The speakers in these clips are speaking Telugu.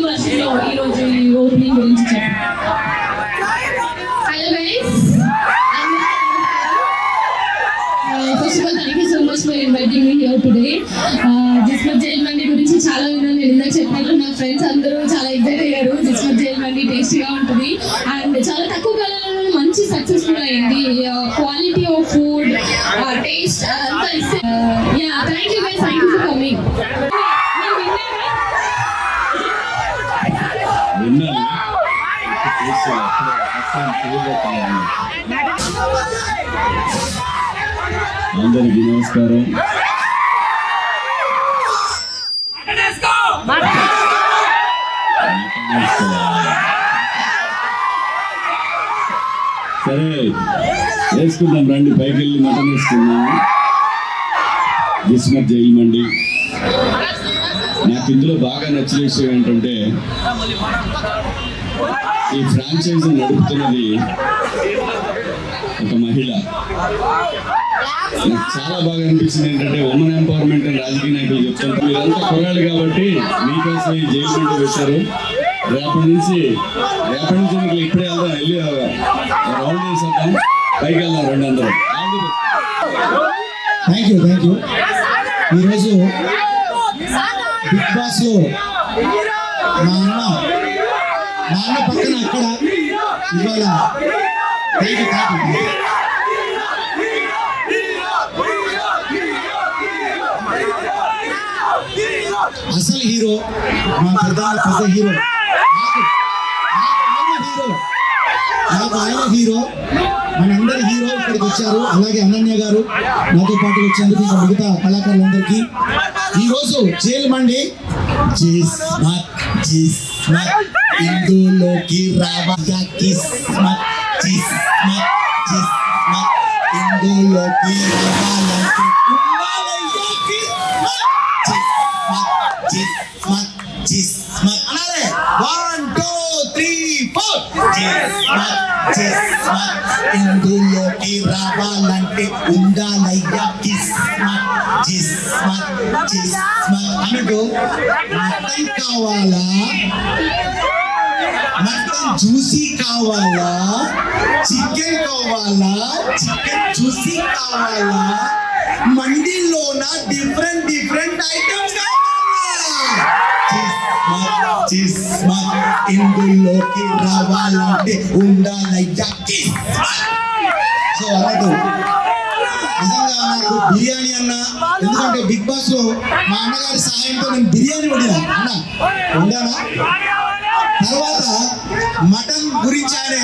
వర్షన్లో ఈరోజు ఈ ఓపెనింగ్ గురించి చెప్పండి. Hello guys, first of all thank you so much for inviting me here today. Jismat jail Mandi గురించి చాలా విన్నాను. నేను ఇందాక చెప్పినట్లు నా ఫ్రెండ్స్ అందరూ చాలా ఎగ్జైట్ అయ్యారు. జిస్మత్ జైల్ మండి టేస్టీగా ఉంటుంది అండ్ చాలా తక్కువ కాలంలో మంచి సక్సెస్ఫుల్ అయింది. క్వాలిటీ ఆఫ్ ఫుడ్, టేస్ట్ అదంతా ఇస్తే thank you guys, thank you for coming. అందరికీ నమస్కారం. సరే వేసుకుందాం రండి, పైకి వెళ్ళి మటన్ వేసుకుందాము. జిస్మత్ జైల్ మండి. నాకు ఇందులో బాగా నచ్చిన విషయం ఏంటంటే ఈ ఫ్రాంచైజీ నడుపుతున్నది ఒక మహిళ. నాకు చాలా బాగా అనిపించింది ఏంటంటే ఉమెన్ ఎంపవర్మెంట్ అని రాజకీయ నాయకులు చెప్తారు. మీరంతా కొరాడు కాబట్టి మీకోసం ఈ జైలు మండి పెట్టారు. రేపటి నుంచి మీకు ఇప్పుడే వెళ్దాం, వెళ్ళి రౌండ్ వేసేద్దాం, పైకి వెళ్దాం రండి అందరూ. Thank you. ఈరోజు బిగ్ బాస్ లో మా అన్న పక్కన అక్కడ ఇవాళ థ్యాంక్ యూ. అసలు హీరో మా పెద్ద హీరో, నాకు ఆయన హీరో, మనందరి హీరో ఇక్కడికి వచ్చారు. అలాగే అనన్య గారు నాతో పాటు వచ్చేందుకు ఇంకా మిగతా కళాకారులందరికీ ఈరోజు జైలు మండి ఇందులోకి రావాలా కిస్మత్ ఇందులోకి రావాలంటే అనాలే 1 2 3 4 ఇందులోకి రావాలంటే ఉండాలయ్యా కిస్మత్ అన్నట్టు మటన్ కావాలా, మటన్ జ్యూసీ కావాలా, చికెన్ కావాలా, చికెన్ జ్యూసీ కావాలా, మండీలోన డిఫరెంట్ ఐటమ్స్ ఇందులోకి రావాలంటే ఉండాలయ్యా. సో అన్నట్టు నిజంగా నాకు బిర్యానీ అన్న, ఎందుకంటే బిగ్ బాస్ లో మా అన్నగారి సహాయంతో నేను బిర్యానీ వండానా. తర్వాత మటన్ గురించి ఆయనే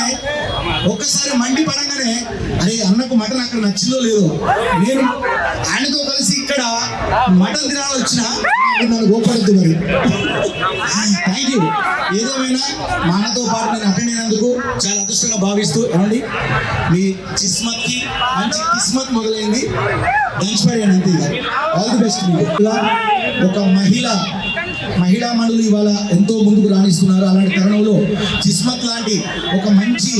ఒక్కసారి మండి పడంగానే అరే అన్నకు మటన్ అక్కడ నచ్చిందో లేదో, నేను ఆయనతో కలిసి ఇక్కడ మటన్ తినాలని వచ్చిన నన్ను గోపడద్దు మరి. Thank you. ఏదేమైనా మా అన్నతో పాటు నేను అటెండ్ అయినందుకు చాలా అదృష్టంగా భావిస్తూ, ఏమండి మీ కిస్మత్కి మంచి కిస్మత్ మొదలైంది, దంచిపడేయండి అంతే. All the best. మీకు ఒక మహిళా మండలి ఇవాళ ఎంతో ముందుకు రాణిస్తున్నారు. అలాంటి తరుణంలో కిస్మత్ లాంటి ఒక మంచి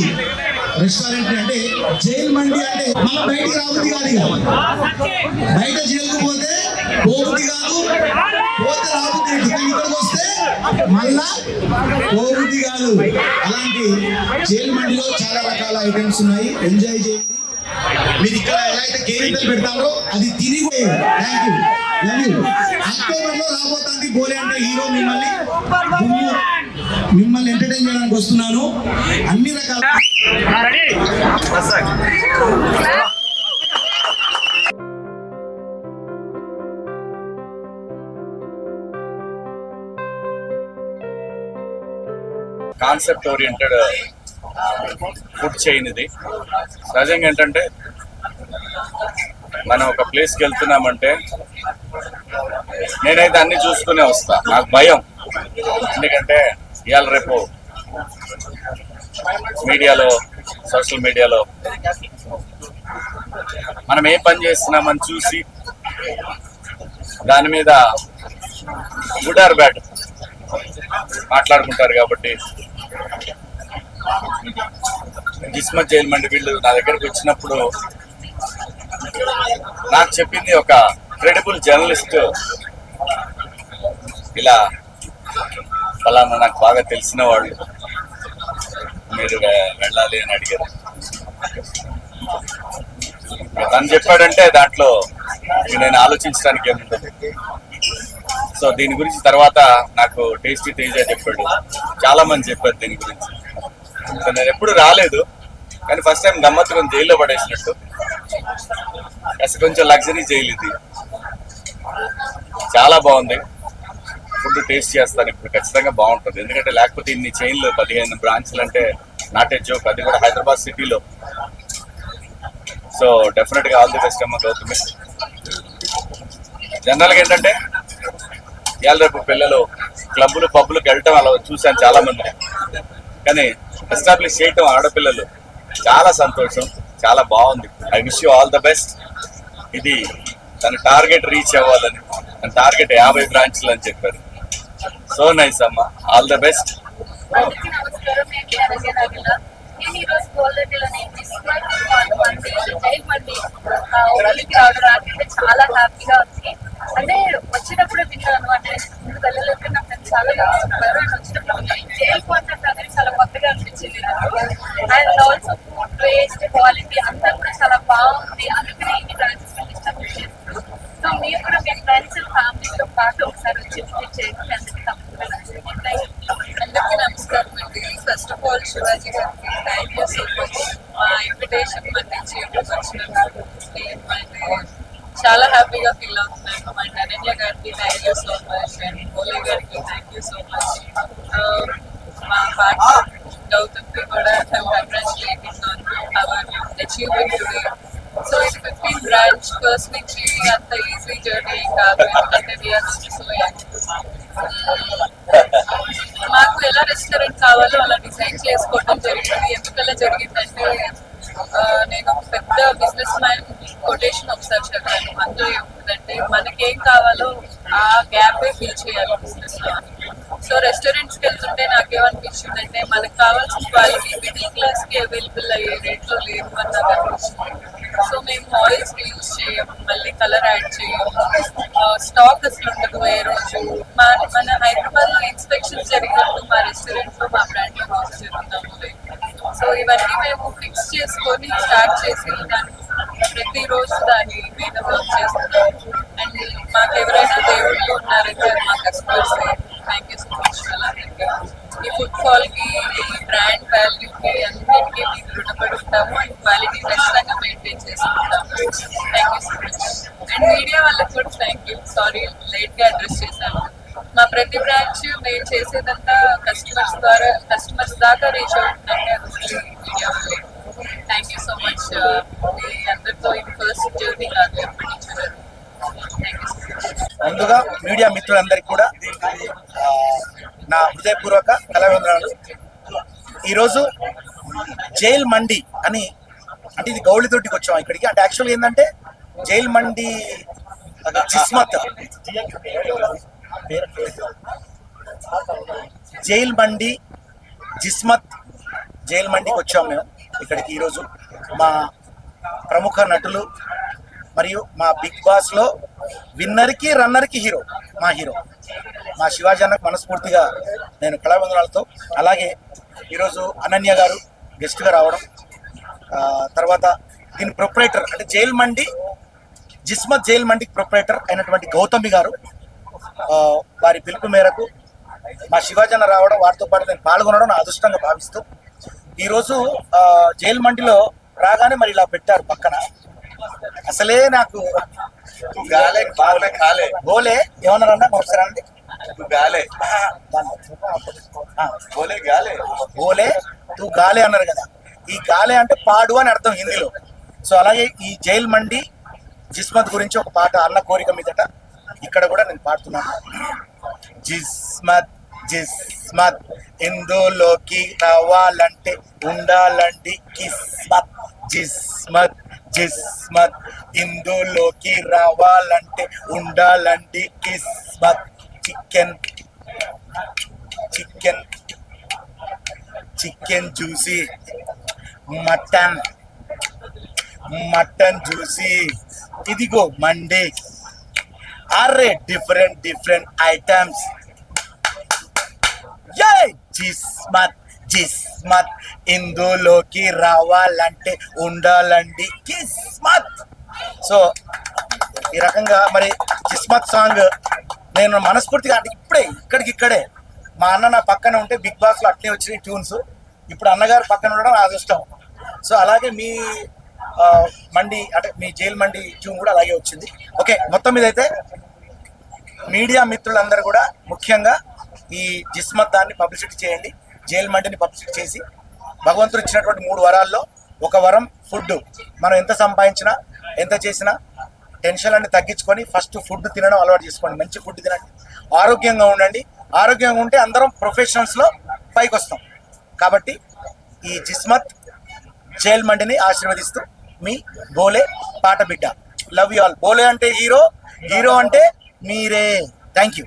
రెస్టారెంట్ అంటే జైలు మండి అంటే మనం బయటికి రాబుద్ది కాదు. ఇక బయట జైలుకు పోతే పోబుద్ది కాదు, పోతే రాబుద్ది, ఇక్కడికి వస్తే మళ్ళా పోబుద్ది కాదు. అలాంటి జైలు మండిలో చాలా రకాల ఐటమ్స్ ఉన్నాయి, ఎంజాయ్ చేయండి. మీరు ఇక్కడ ఎలా అయితే కేరింతలు పెడతారో అది తిరిగి. Thank you, love you. October లో రాబోతుంది బోలే అంటే హీరో మిమ్మల్ని ఎంటర్టైన్ చేయడానికి వస్తున్నాను. అన్ని రకాల కాన్సెప్ట్ ఓరియంటెడ్ ఫుడ్ చైన్ ఇది. సహజంగా ఏంటంటే మనం ఒక ప్లేస్కి వెళ్తున్నామంటే నేనైతే అన్ని చూసుకునే వస్తా. నాకు భయం, ఎందుకంటే ఇవాళ రేపు మీడియాలో, సోషల్ మీడియాలో మనం ఏ పని చేస్తున్నామని చూసి దాని మీద గుడ్ ఆర్ బ్యాడ్ మాట్లాడుకుంటారు. కాబట్టి జిస్మత్ జైల్ మండి వీళ్ళు నా దగ్గరికి వచ్చినప్పుడు నాకు చెప్పింది, ఒక క్రెడిబుల్ జర్నలిస్ట్ ఇలా ఫలానా నాకు బాగా తెలిసిన వాళ్ళు మీరు వెళ్ళాలి అని అడిగారు. తను చెప్పాడంటే దాంట్లో నేను ఆలోచించడానికి ఏముండదు. సో దీని గురించి తర్వాత నాకు టేస్టీ తేజ చెప్పాడు, చాలా మంది చెప్పారు దీని గురించి. సో నేను ఎప్పుడు రాలేదు, కానీ ఫస్ట్ టైం గమ్మత్తుగా జైల్లో పడేసినట్టు. అసలు కొంచెం లగ్జరీ జైలు ఇది, చాలా బాగుంది. ఫుడ్ టేస్ట్ చేస్తాను ఇప్పుడు, ఖచ్చితంగా బాగుంటుంది. ఎందుకంటే లేకపోతే ఇన్ని చైన్లు 15 బ్రాంచ్లు అంటే నాట్ ఏ జోక్, అది కూడా హైదరాబాద్ సిటీలో. సో డెఫినెట్గా ఆల్ ది బెస్ట్ అమ్మ గౌతమి. జనరల్గా ఏంటంటే ఇవాళ రేపు పిల్లలు క్లబ్బులు పబ్బులకు వెళ్ళటం అలా చూశాను చాలా మంది, కానీ ఎస్టాబ్లిష్ చేయటం ఆడపిల్లలు చాలా సంతోషం, చాలా బాగుంది. I wish you all the best. ఇది తన టార్గెట్ రీచ్ అవ్వాలని, తన టార్గెట్ 50 బ్రాంచ్లు అని చెప్పారు. సో నైస్ అమ్మ, ఆల్ ద బెస్ట్. అందరికీ నమస్కారం. నేను అనన్య నాగల. నేను ఈరోజు గోల్డెన్లోని జైల్ మండి ఓపెనింగ్కి రావడం నాకైతే చాలా హ్యాపీగా ఉంది. అంటే వచ్చినప్పుడు విన్నాను, అంటే ముందు వెళ్ళలేక నా ఫ్రెండ్స్ చాలా చూస్తున్నారు. అండ్ వచ్చినప్పుడు జైల్ కాన్సెప్ట్ అనేది చాలా కొత్తగా అనిపించింది నాకు. And also food taste quality అంతా కూడా చాలా బాగుంది. అందుకని ఇన్ని బ్రాంచెస్ ఇష్టపడి చేస్తున్నాను. సో మీరు కూడా మీ ఫ్రెండ్స్ ఫ్యామిలీతో పాటు ఒకసారి వచ్చి విజిట్ చేయండి. అందరికీ తప్పకుండా నచ్చుతుంది. అందరికీ నమస్కారం అండి. ఫస్ట్ ఆఫ్ ఆల్ శివాజీ గారికి థ్యాంక్ యూ సో మచ్. మా ఇన్విటేషన్ మన్నించి ఎప్పుడు వచ్చినందుకు చాలా హ్యాపీగా ఫీల్ అవుతున్నాను. అండ్ అనన్య గారికి thank you so much. And Bhole గారికి థ్యాంక్ యూ సో మచ్. మా పార్ట్నర్ గౌతమ్కి కూడా congratulating on hour achievement today. So ఇది 15 బ్రాంచ్ ఫస్ట్ నుంచి అంత ఈజీ జర్నీ కాదు, ఎందుకంటే మాకు ఎలా రెస్టారెంట్ కావాలో అలా డిజైన్ చేసుకోవడం జరిగింది. ఎందుకలా జరిగిందంటే నేను పెద్ద బిజినెస్ మ్యాన్ కొటేషన్ ఒకసారి చదివాను. అందులో ఏముంటుందంటే మనకేం కావాలో ఆ గ్యాపే ఫిల్ చేయాలి బిజినెస్ లో. సో రెస్టారెంట్స్కి వెళ్తుంటే నాకేమనిపించిందంటే మనకు కావాల్సిన క్వాలిటీ మిడిల్ క్లాస్ కి అవైలబుల్ అయ్యే రేట్లో లేదు అని నాకు అనిపించింది. సో మేము ఆయిల్స్ యూజ్ చేయము, మళ్ళీ కలర్ యాడ్ చేయము, స్టాక్ అసలు ఉండదు ఏ రోజు. మన హైదరాబాద్ లో ఇన్స్పెక్షన్ జరిగినట్టు మా రెస్టారెంట్ లో మా బ్రాండ్ లో వర్క్ జరుగుతాము. సో ఇవన్నీ మేము ఫిక్స్ చేసుకొని స్టార్ట్ చేసి దాన్ని ప్రతిరోజు దాని మీద వర్క్ చేస్తున్నాం. అండ్ మాకు ఎవరైనా దేవుళ్ళు ఉన్నారంటే మా customers. Thank you so much. అలాగే ఈ ఫుడ్ ఫాల్ కి, ఈ బ్రాండ్ వాల్యూకి అన్నిటికీ మీకు రుణపడి ఉంటాము. అండ్ క్వాలిటీ ఖచ్చితంగా మెయింటైన్ చేసుకుంటాము. Thank you so much. And media వాళ్ళకి కూడా థ్యాంక్ యూ. సారీ లేట్ గా అడ్రస్ చేశాను. మా ప్రతి బ్రాంచ్ మేము చేసేదంతా కస్టమర్స్ దాకా రీచ్ అవుతుందంటే మీడియా వాళ్ళే. Thank you so much. మీ అందరితో ఇది ఫస్ట్ జర్నీ కాదు, ఎప్పటి నుంచో థ్యాంక్ యూ సో మచ్. ముందుగా మీడియా మిత్రులందరికీ కూడా నా హృదయపూర్వక కళావందనాలు. ఈరోజు జైల్ మండి అని, అంటే ఇది గౌళితోటికి వచ్చాం ఇక్కడికి. అంటే యాక్చువల్గా ఏంటంటే జైల్ మండి జిస్మత్, జైల్ మండి జిస్మత్ జైల్ మండికి వచ్చాం మేము ఇక్కడికి ఈరోజు. మా ప్రముఖ నటులు మరియు మా బిగ్ బాస్లో విన్నర్కి రన్నర్కి హీరో మా శివాజీ అన్నకు మనస్ఫూర్తిగా నేను కళావందనాలతో, అలాగే ఈరోజు అనన్య గారు గెస్ట్గా రావడం, తర్వాత దీని ప్రొపరేటర్ అంటే జైల్ మండి జిస్మత్ జైల్ మండికి ప్రొపరేటర్ అయినటువంటి గౌతమి గారు వారి పిలుపు మేరకు మా శివాజీ అన్న రావడం, వారితో పాటు నేను పాల్గొనడం నా అదృష్టంగా భావిస్తూ ఈరోజు జైల్ మండిలో రాగానే మరి ఇలా పెట్టారు పక్కన. అసలే నాకు బోలే ఏమన్నారన్నా ఒకసారి అండి, బోలే తూ గాలే అన్నారు కదా. ఈ గాలే అంటే పాడు అని అర్థం హిందీలో. సో అలాగే ఈ జైల్ మండి జిస్మత్ గురించి ఒక పాట అన్న కోరిక మీదట ఇక్కడ కూడా నేను పాడుతున్నాను. జిస్మత్ జిస్మత్ ఇందులోకి రావాలంటే ఉండాలండి కిస్మత్. జిస్మత్ జిస్మత్ ఇందులోకి రావాలంటే ఉండాలండి కిస్మత్. Chicken chicken chicken juicy, mutton mutton juicy, ఇదిగో మండే. అరే డిఫరెంట్ ఐటమ్స్ జిస్మత్ జిస్మత్ ఇందులోకి రావాలంటే ఉండాలండి కిస్మత్. సో ఈ రకంగా మరి కిస్మత్ సాంగ్ నేను మనస్ఫూర్తిగా అంటే ఇక్కడే మా అన్న నా పక్కన ఉంటే బిగ్ బాస్లో అట్లే వచ్చినాయి ట్యూన్స్. ఇప్పుడు అన్నగారు పక్కన ఉండడం నా అదృష్టం. సో అలాగే మీ మండి అంటే మీ జైల్ మండి ట్యూన్ కూడా అలాగే వచ్చింది. ఓకే, మొత్తం మీద అయితే మీడియా మిత్రులందరూ కూడా ముఖ్యంగా ఈ జిస్మత్ దాన్ని పబ్లిసిటీ చేయండి, జైల్ మండిని పబ్లిసిటీ చేసి భగవంతుడు ఇచ్చినటువంటి 3 వరాల్లో ఒక వరం ఫుడ్. మనం ఎంత సంపాదించినా ఎంత చేసినా టెన్షన్ అన్ని తగ్గించుకొని ఫస్ట్ ఫుడ్ తినడం అలవాటు చేసుకోండి. మంచి ఫుడ్ తినండి, ఆరోగ్యంగా ఉండండి. ఆరోగ్యంగా ఉంటే అందరం ప్రొఫెషనల్స్లో పైకి వస్తాం. కాబట్టి ఈ జిస్మత్ జైల్ మండిని ఆశీర్వదిస్తూ మీ బోలే పాట బిడ్డ. Love you all. బోలే అంటే హీరో, హీరో అంటే మీరే. Thank you.